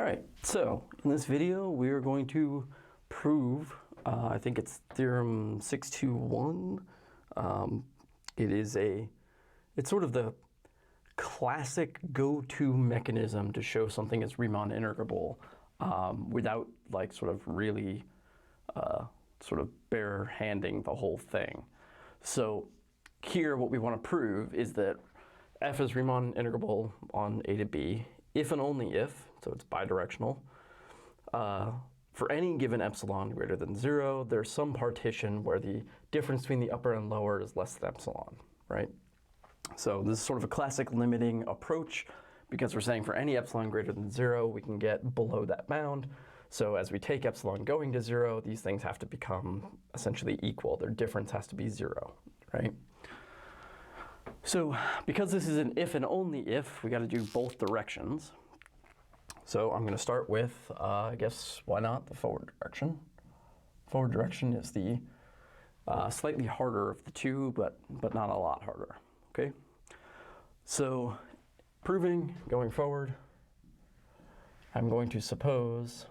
Alright, so in this video we are going to prove, I think it's theorem 621. It's sort of the classic go-to mechanism to show something is Riemann integrable without like sort of really sort of bare-handing the whole thing. So here what we want to prove is that f is Riemann integrable on a to b if and only if, so it's bidirectional, for any given epsilon greater than 0, there's some partition where the difference between the upper and lower is less than epsilon, right? So this is sort of a classic limiting approach because we're saying for any epsilon greater than 0, we can get below that bound. So as we take epsilon going to 0, these things have to become essentially equal. Their difference has to be 0, right? So because this is an if and only if, we got to do both directions. So I'm going to start with, I guess, why not the forward direction? Forward direction is the slightly harder of the two, but not a lot harder, okay? So proving going forward, I'm going to suppose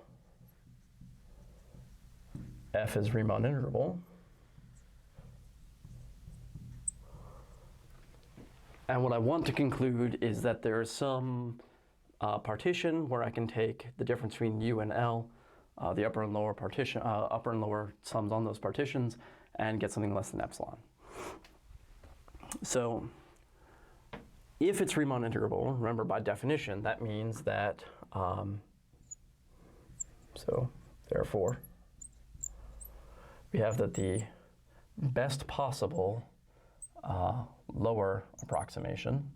f is Riemann integrable. And what I want to conclude is that there is some partition where I can take the difference between u and L, the upper and lower partition, upper and lower sums on those partitions, and get something less than epsilon. So if it's Riemann integrable, remember by definition, that means that, so therefore, we have that the best possible lower approximation.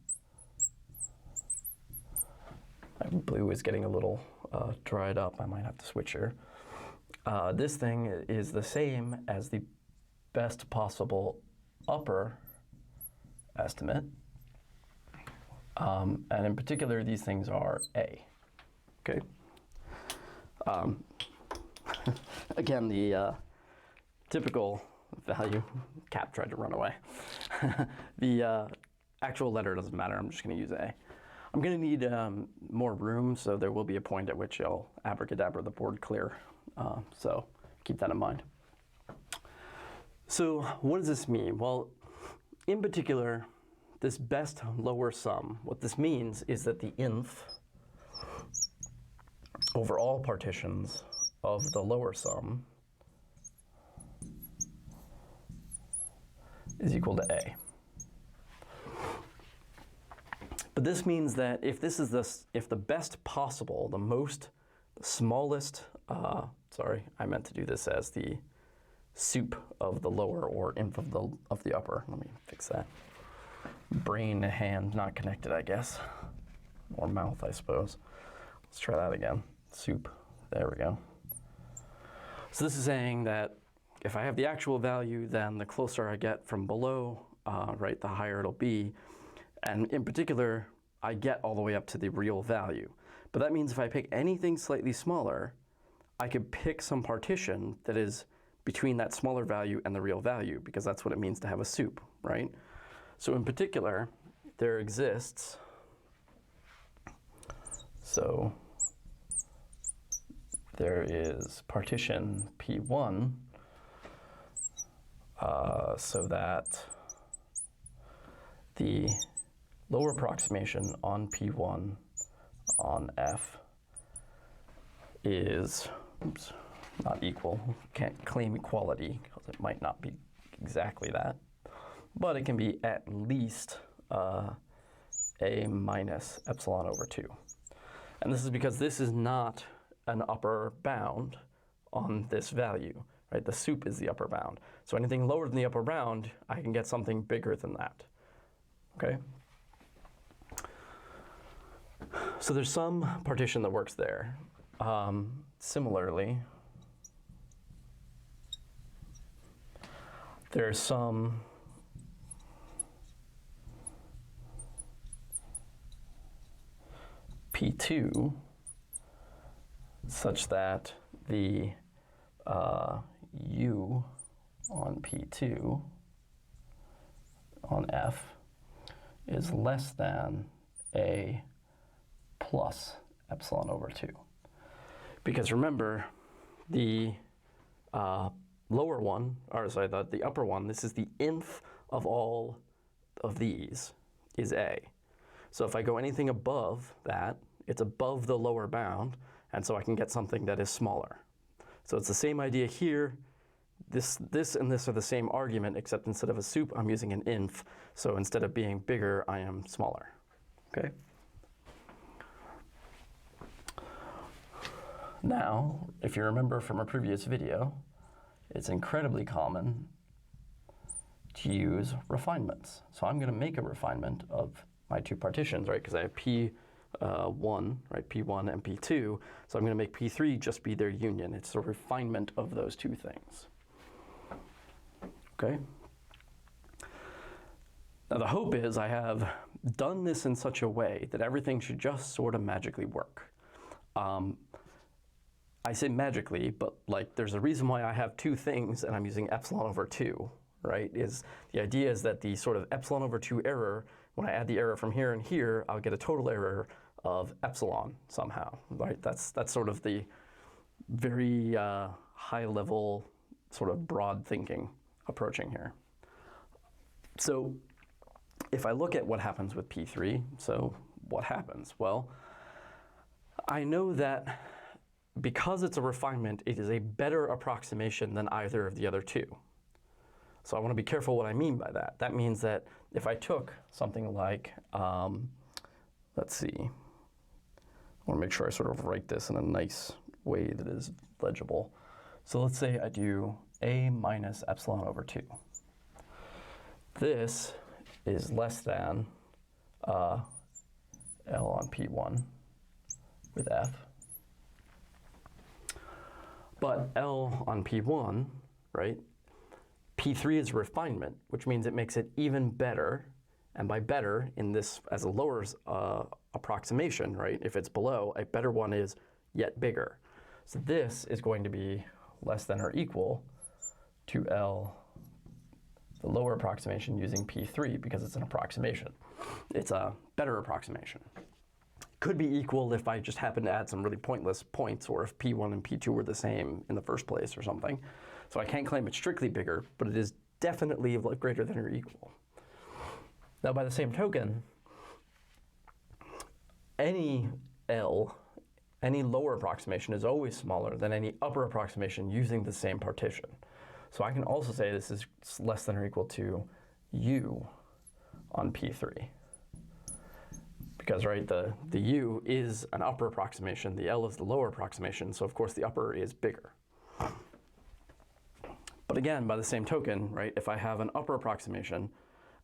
My blue is getting a little dried up. I might have to switch here. This thing is the same as the best possible upper estimate. And in particular, these things are A. Okay. Again, the typical value, Cap tried to run away. The actual letter doesn't matter, I'm just going to use A. I'm going to need more room, so there will be a point at which I'll abracadabra the board clear. So keep that in mind. So what does this mean? Well, in particular, this best lower sum, what this means is that the nth over all partitions of the lower sum is equal to A. But this means that if this is if the best possible, the smallest, sorry, I meant to do this as the sup of the lower or inf of the upper. Let me fix that. Brain and hand not connected, I guess. Or mouth, I suppose. Let's try that again. Sup. There we go. So this is saying that if I have the actual value, then the closer I get from below, right, the higher it'll be. And in particular, I get all the way up to the real value. But that means if I pick anything slightly smaller, I could pick some partition that is between that smaller value and the real value, because that's what it means to have a sup, right? So in particular, there exists, so there is partition P1, so that the lower approximation on P1 on F is, oops, not equal. Can't claim equality because it might not be exactly that, but it can be at least A minus epsilon over 2. And this is because this is not an upper bound on this value, right? The sup is the upper bound. So anything lower than the upper bound, I can get something bigger than that, okay? So there's some partition that works there. Similarly, there's some P2 such that the U on P2 on F is less than A plus epsilon over 2. Because remember, the lower one, or sorry, the upper one, this is the nth of all of these, is a. So if I go anything above that, it's above the lower bound, and so I can get something that is smaller. So it's the same idea here. This and this are the same argument, except instead of a sup, I'm using an nth. So instead of being bigger, I am smaller. Okay? Now, if you remember from a previous video, it's incredibly common to use refinements. So I'm going to make a refinement of my two partitions, right? Because I have P1, right? P1 and P2. So I'm going to make P3 just be their union. It's a refinement of those two things. Okay? Now the hope is I have done this in such a way that everything should just sort of magically work. I say magically, but like there's a reason why I have two things and I'm using epsilon over 2, right? The idea is that the sort of epsilon over 2 error, when I add the error from here and here, I'll get a total error of epsilon somehow, right? That's sort of the very high level, sort of broad thinking approaching here. So if I look at what happens with P3, so what happens? Well, I know that because it's a refinement, it is a better approximation than either of the other two. So I want to be careful what I mean by that. That means that if I took something like, let's see, I want to make sure I sort of write this in a nice way that is legible. So let's say I do a minus epsilon over 2. This is less than L on P1 with F. But L on P1, right, P3 is refinement, which means it makes it even better. And by better, in this as a lower approximation, right, if it's below, a better one is yet bigger. So this is going to be less than or equal to L, the lower approximation, using P3 because it's an approximation. It's a better approximation. Could be equal if I just happen to add some really pointless points, or if P1 and P2 were the same in the first place or something. So I can't claim it's strictly bigger, but it is definitely greater than or equal. Now by the same token, any L, any lower approximation is always smaller than any upper approximation using the same partition. So I can also say this is less than or equal to U on P3. Because, right, the U is an upper approximation, the L is the lower approximation, so of course the upper is bigger. But again, by the same token, right, if I have an upper approximation,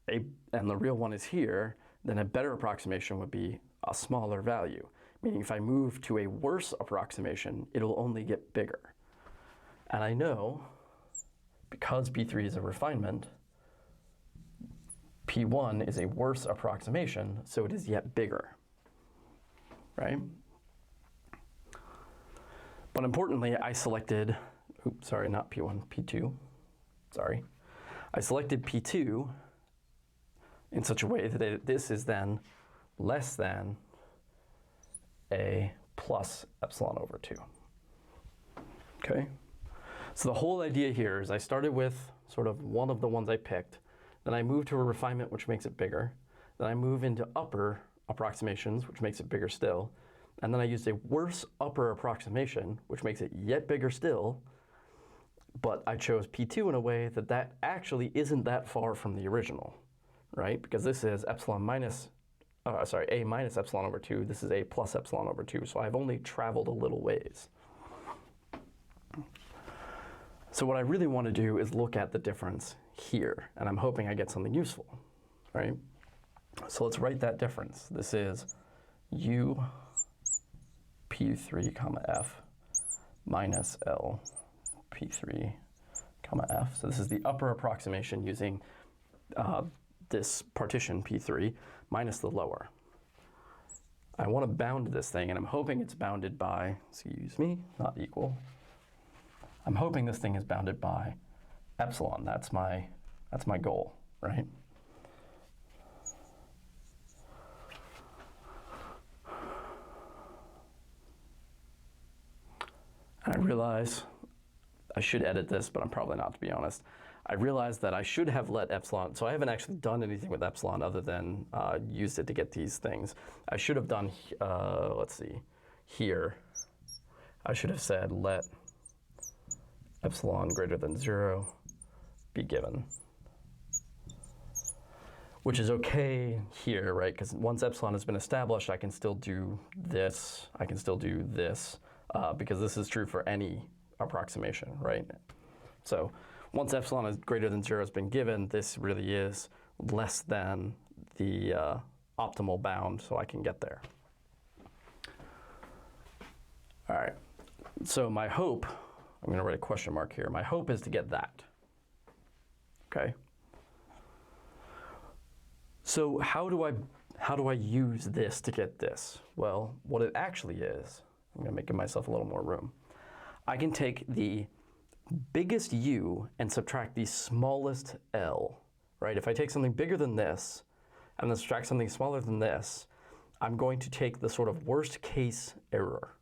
and the real one is here, then a better approximation would be a smaller value. Meaning if I move to a worse approximation, it'll only get bigger. And I know, because P3 is a refinement, P1 is a worse approximation, so it is yet bigger, right? But importantly, I selected, oops, sorry, not P1, P2, sorry. I selected P2 in such a way that this is then less than a plus epsilon over 2, okay? So the whole idea here is I started with sort of one of the ones I picked, then I move to a refinement, which makes it bigger. Then I move into upper approximations, which makes it bigger still. And then I used a worse upper approximation, which makes it yet bigger still. But I chose P2 in a way that that actually isn't that far from the original, right? Because this is epsilon minus, a minus epsilon over 2. This is a plus epsilon over 2. So I've only traveled a little ways. So what I really want to do is look at the difference here, and I'm hoping I get something useful, right? So let's write that difference. This is U P3 comma F minus L P3 comma F. So this is the upper approximation using this partition P3 minus the lower. I want to bound this thing, and I'm hoping it's bounded by, excuse me, not equal. I'm hoping this thing is bounded by epsilon. That's my goal, right? And I realize I should edit this, but I'm probably not, to be honest. I realized that I should have let epsilon, so I haven't actually done anything with epsilon other than used it to get these things. I should have done, let's see, here, I should have said let epsilon greater than 0 be given. Which is okay here, right? Because once epsilon has been established, I can still do this, I can still do this, because this is true for any approximation, right? So once epsilon is greater than 0 has been given, this really is less than the optimal bound, so I can get there. All right, so my hope, I'm going to write a question mark here, my hope is to get that, okay? So how do I use this to get this? Well, what it actually is, I'm going to give myself a little more room. I can take the biggest u and subtract the smallest l, right? If I take something bigger than this and then subtract something smaller than this, I'm going to take the sort of worst case error,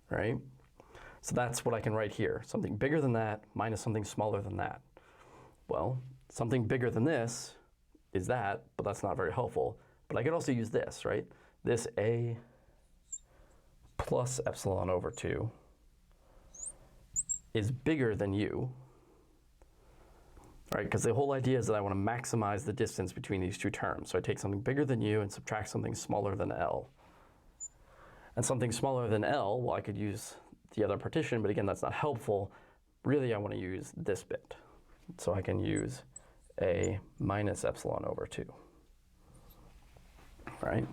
right? So that's what I can write here. Something bigger than that minus something smaller than that. Well, something bigger than this is that, but that's not very helpful. But I could also use this, right? This a plus epsilon over 2 is bigger than u, right? Because the whole idea is that I want to maximize the distance between these two terms. So I take something bigger than u and subtract something smaller than L. And something smaller than L, well, I could use the other partition, but again, that's not helpful. Really, I want to use this bit. So I can use a minus epsilon over 2, right?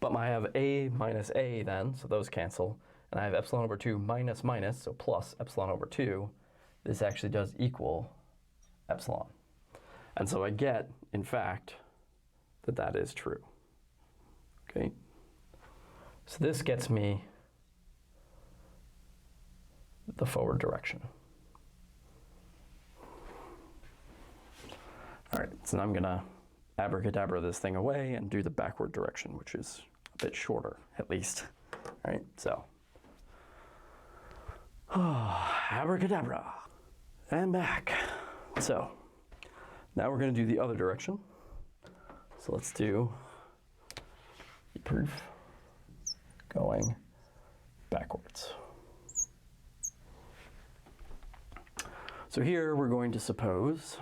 But I have a minus a then, so those cancel. And I have epsilon over 2 minus minus, so plus epsilon over 2. This actually does equal epsilon. And so I get, in fact, that that is true. Okay? So this gets me the forward direction. All right, so now I'm going to abracadabra this thing away and do the backward direction, which is a bit shorter, at least. All right, so. Abracadabra. And back. So, now we're going to do the other direction. So let's do the proof going backwards. So here we're going to suppose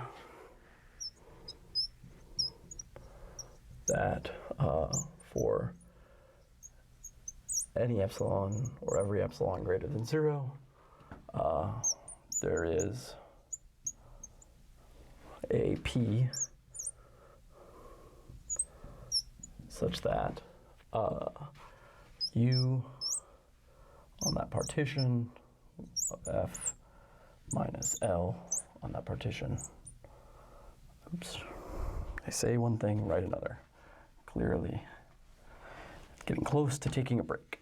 that for any epsilon or every epsilon greater than 0, there is a p such that u on that partition of f minus L on that partition. Oops. I say one thing, write another. Clearly getting close to taking a break.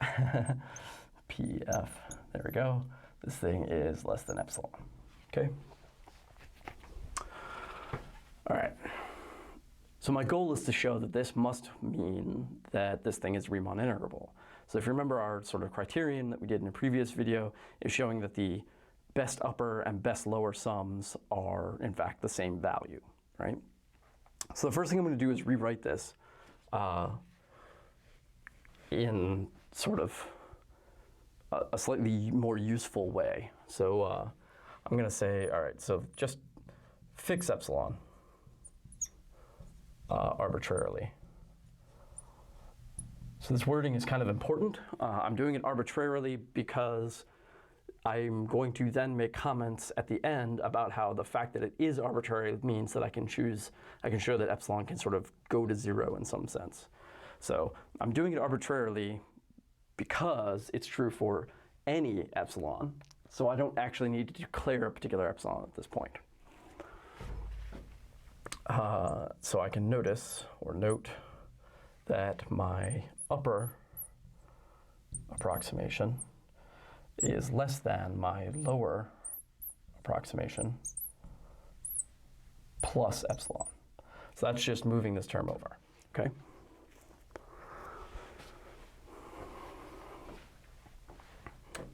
PF, there we go. This thing is less than epsilon, okay? All right, so my goal is to show that this must mean that this thing is Riemann integrable. So if you remember, our sort of criterion that we did in a previous video is showing that the best upper and best lower sums are in fact the same value, right? So the first thing I'm going to do is rewrite this in sort of a slightly more useful way. So I'm going to say, all right, so just fix epsilon arbitrarily. So this wording is kind of important. I'm doing it arbitrarily because I'm going to then make comments at the end about how the fact that it is arbitrary means that I can show that epsilon can sort of go to 0 in some sense. So I'm doing it arbitrarily because it's true for any epsilon. So I don't actually need to declare a particular epsilon at this point. So I can notice or note that my upper approximation is less than my lower approximation plus epsilon. So that's just moving this term over, okay?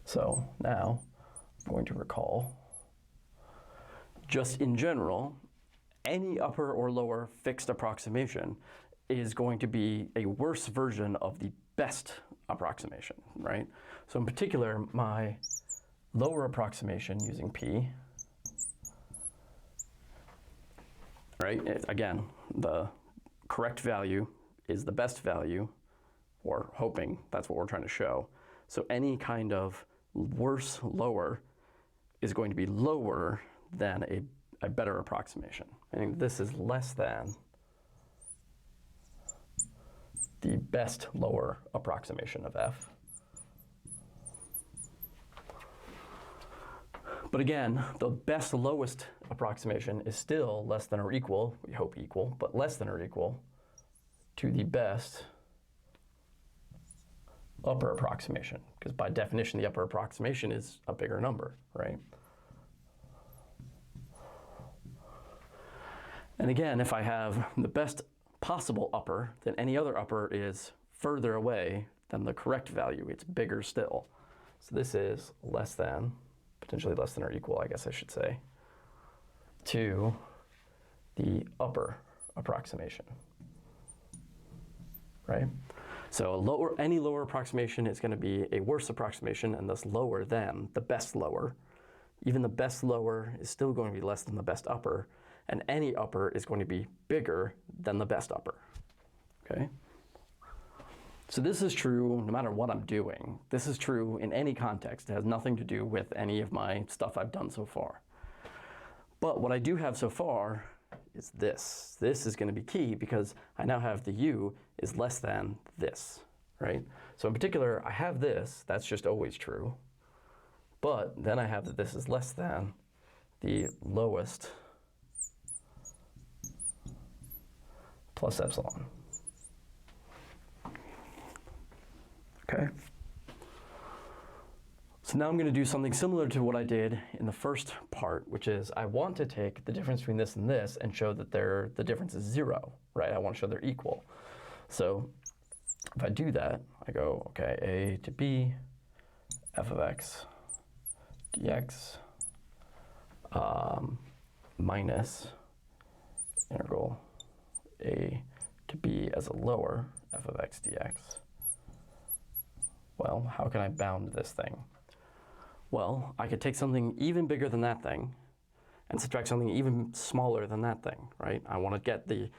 So now I'm going to recall, just in general, any upper or lower fixed approximation is going to be a worse version of the best approximation, right? So in particular, my lower approximation using P, right? Again, the correct value is the best value, or hoping that's what we're trying to show. So any kind of worse lower is going to be lower than a better approximation. Meaning this is less than the best lower approximation of f. But again, the best lowest approximation is still less than or equal, we hope equal, but less than or equal to the best upper approximation, because by definition the upper approximation is a bigger number, right? And again, if I have the best possible upper, then any other upper is further away than the correct value. It's bigger still. So this is less than, potentially less than or equal, I guess I should say, to the upper approximation, right? So any lower approximation is going to be a worse approximation and thus lower than the best lower. Even the best lower is still going to be less than the best upper, and any upper is going to be bigger than the best upper, okay? So this is true no matter what I'm doing. This is true in any context. It has nothing to do with any of my stuff I've done so far. But what I do have so far is this. This is going to be key because I now have the u is less than this, right? So in particular, I have this. That's just always true. But then I have that this is less than the lowest plus epsilon. Okay. So now I'm going to do something similar to what I did in the first part, which is I want to take the difference between this and this and show that the difference is 0, right? I want to show they're equal. So if I do that, I go, okay, a to b, f of x dx minus integral a to b as a lower f of x dx. Well, how can I bound this thing? Well, I could take something even bigger than that thing and subtract something even smaller than that thing, right? I want to get the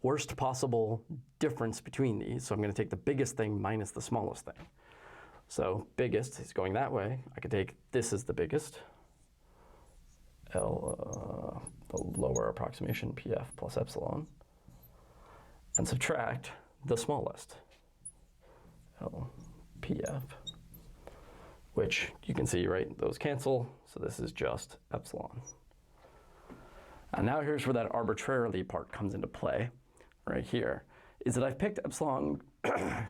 worst possible difference between these, so I'm going to take the biggest thing minus the smallest thing. So biggest is going that way. I could take this as the biggest, the lower approximation, pf plus epsilon, and subtract the smallest, pf, which you can see, right, those cancel, so this is just epsilon. And now here's where that arbitrarily part comes into play, right here, is that I've picked epsilon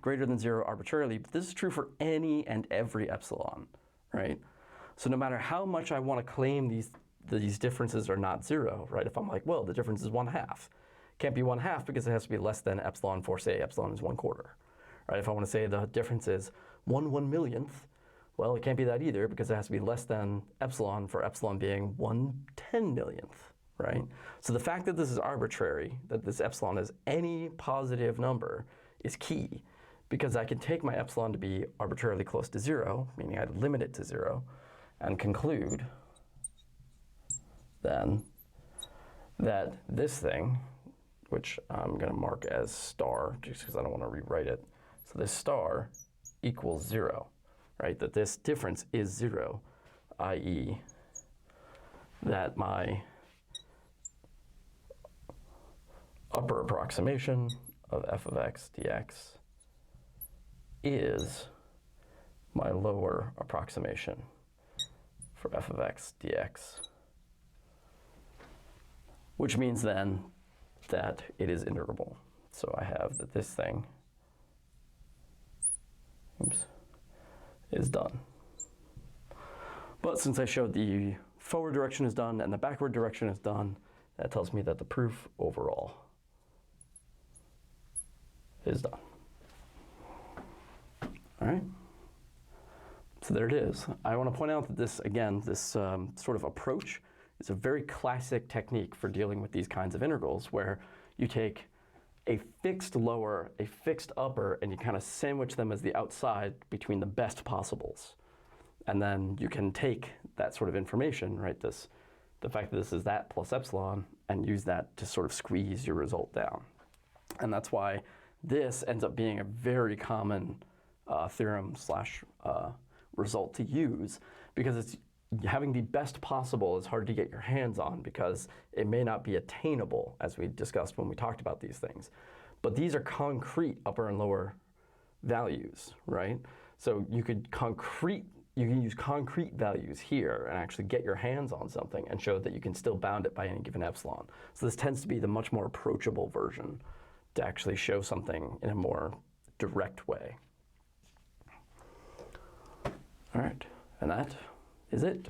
greater than 0 arbitrarily, but this is true for any and every epsilon, right? So no matter how much I want to claim these differences are not 0, right? If I'm like, well, the difference is 1/2. Can't be 1/2 because it has to be less than epsilon for, say, epsilon is 1/4. Right? If I want to say the difference is 1/1,000,000th, well, it can't be that either because it has to be less than epsilon for epsilon being 1/10,000,000th, right? So the fact that this is arbitrary, that this epsilon is any positive number, is key because I can take my epsilon to be arbitrarily close to 0, meaning I'd limit it to 0, and conclude then that this thing, which I'm going to mark as star just because I don't want to rewrite it, so this star equals 0, right? That this difference is 0, i.e. that my upper approximation of f of x dx is my lower approximation for f of x dx, which means then that it is integrable. So I have that this thing is done. But since I showed the forward direction is done and the backward direction is done, that tells me that the proof overall is done. All right? So there it is. I want to point out that this, again, this sort of approach is a very classic technique for dealing with these kinds of integrals, where you take a fixed lower, a fixed upper, and you kind of sandwich them as the outside between the best possibles. And then you can take that sort of information, right, the fact that this is that plus epsilon, and use that to sort of squeeze your result down. And that's why this ends up being a very common theorem slash result to use, because it's having the best possible is hard to get your hands on because it may not be attainable, as we discussed when we talked about these things. But these are concrete upper and lower values, right? So you can use concrete values here and actually get your hands on something and show that you can still bound it by any given epsilon. So this tends to be the much more approachable version to actually show something in a more direct way. All right, and that is it.